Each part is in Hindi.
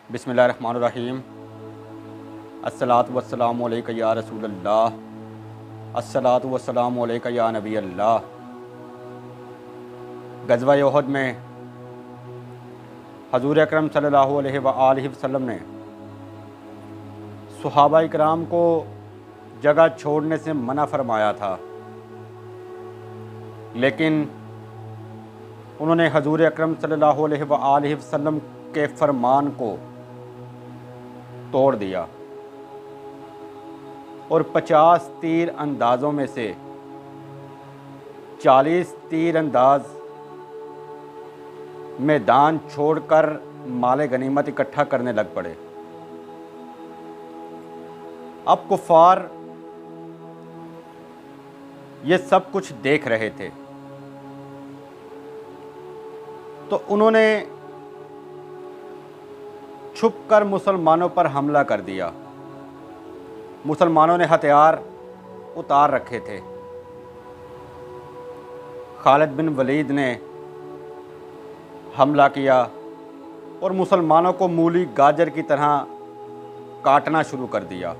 बिस्मिल्लाहिर्रहमानिर्रहीम। अस्सलातु वस्सलामु अलैका या रसूलल्लाह, अस्सलातु वस्सलामु अलैका या नबी अल्लाह। ग़ज़वा उहद में हज़ूर अकरम सल्लल्लाहु अलैहि वसल्लम ने सहाबा इकराम को जगह छोड़ने से मना फरमाया था, लेकिन उन्होंने हज़ूर अकरम सल्लल्लाहु अलैहि वसल्लम के फरमान को तोड़ दिया और 50 तीर अंदाज़ों में से 40 तीर अंदाज मैदान छोड़कर माले गनीमत इकट्ठा करने लग पड़े। अब कुफ़ार ये सब कुछ देख रहे थे, तो उन्होंने छुपकर मुसलमानों पर हमला कर दिया। मुसलमानों ने हथियार उतार रखे थे। खालिद बिन वलीद ने हमला किया और मुसलमानों को मूली गाजर की तरह काटना शुरू कर दिया।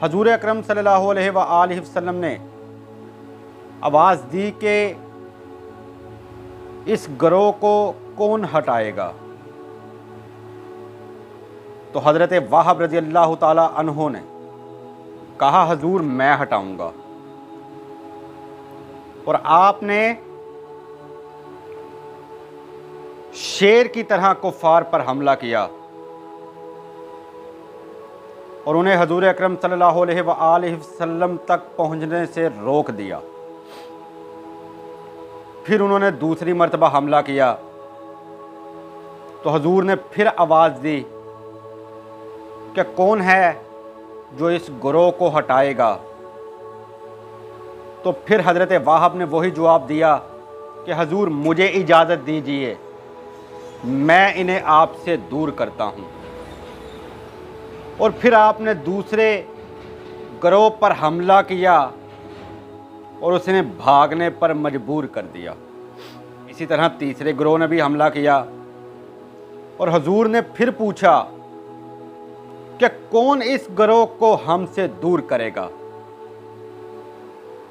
हज़ूर अकरम सल्लल्लाहु अलैहि वसल्लम ने आवाज़ दी कि इस गिरोह को कौन हटाएगा। तो हज़रत वाहब रज़ी अल्लाह ताला अन्हो ने कहा, हजूर मैं हटाऊंगा। और आपने शेर की तरह कुफ़ार पर हमला किया और उन्हें हज़ूर अकरम सल्लल्लाहु अलैहि वसल्लम तक पहुंचने से रोक दिया। फिर उन्होंने दूसरी मर्तबा हमला किया तो हजूर ने फिर आवाज़ दी कि कौन है जो इस गिरोह को हटाएगा। तो फिर हज़रत वाहब ने वही जवाब दिया कि हजूर मुझे इजाज़त दीजिए, मैं इन्हें आपसे दूर करता हूँ। और फिर आपने दूसरे गिरोह पर हमला किया और उसने भागने पर मजबूर कर दिया। इसी तरह तीसरे गिरोह ने भी हमला किया और हजूर ने फिर पूछा कि कौन इस गिरोह को हमसे दूर करेगा।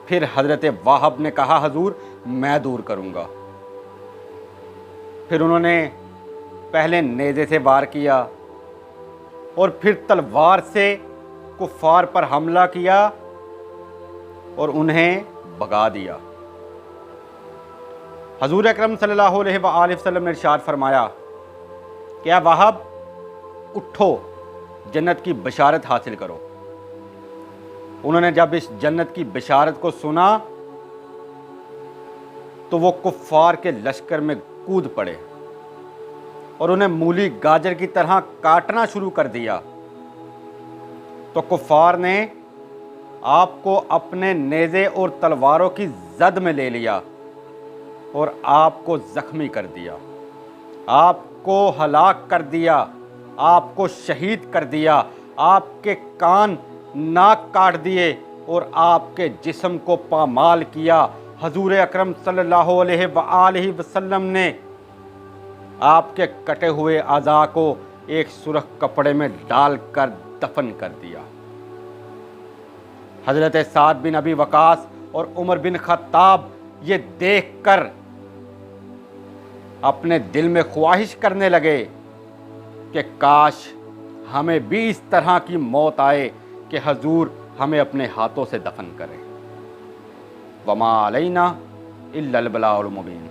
फिर हजरत वाहब ने कहा, हजूर मैं दूर करूंगा। फिर उन्होंने पहले नेज़े से वार किया और फिर तलवार से कुफ़ार पर हमला किया और उन्हें भगा दिया। हजूर अकरम सल्लल्लाहु अलैहि वसल्लम ने इरशाद फरमाया, क्या वाहब उठो, जन्नत की बशारत हासिल करो। उन्होंने जब इस जन्नत की बशारत को सुना तो वो कुफ़ार के लश्कर में कूद पड़े और उन्हें मूली गाजर की तरह काटना शुरू कर दिया। तो कुफ़ार ने आपको अपने नेज़े और तलवारों की जद में ले लिया और आपको ज़ख्मी कर दिया, आपको हलाक कर दिया, आपको शहीद कर दिया, आपके कान नाक काट दिए और आपके जिस्म को पामाल किया। हजूर अकरम सल्लल्लाहु अलैहि वसल्लम ने आपके कटे हुए अज़ा को एक सुर्ख कपड़े में डालकर दफन कर दिया। हजरत साद बिन अबी वकास और उमर बिन खत्ताब ये देखकर अपने दिल में ख्वाहिश करने लगे कि काश हमें भी इस तरह की मौत आए कि हजूर हमें अपने हाथों से दफन करें। वमा अलैना इल्लल बलाउल मुबीन।